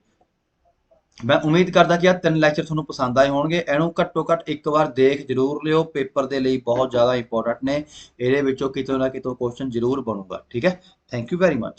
ਮੈਂ ਉਮੀਦ ਕਰਦਾ ਕਿ ਆਹ 3 ਲੈਕਚਰ ਤੁਹਾਨੂੰ ਪਸੰਦ ਆਏ ਹੋਣਗੇ। ਇਹਨੂੰ ਘੱਟੋ ਘੱਟ ਇੱਕ ਵਾਰ ਦੇਖ ਜ਼ਰੂਰ ਲਿਓ, ਪੇਪਰ ਦੇ ਲਈ ਬਹੁਤ ਜ਼ਿਆਦਾ ਇੰਪੋਰਟੈਂਟ ਨੇ। ਇਹਦੇ ਵਿੱਚੋਂ ਕਿਤੋਂ ਨਾ ਕਿਤੋਂ ਕੁਐਸਚਨ ਜ਼ਰੂਰ ਬਣੂਗਾ, ਠੀਕ ਹੈ। Thank you very much.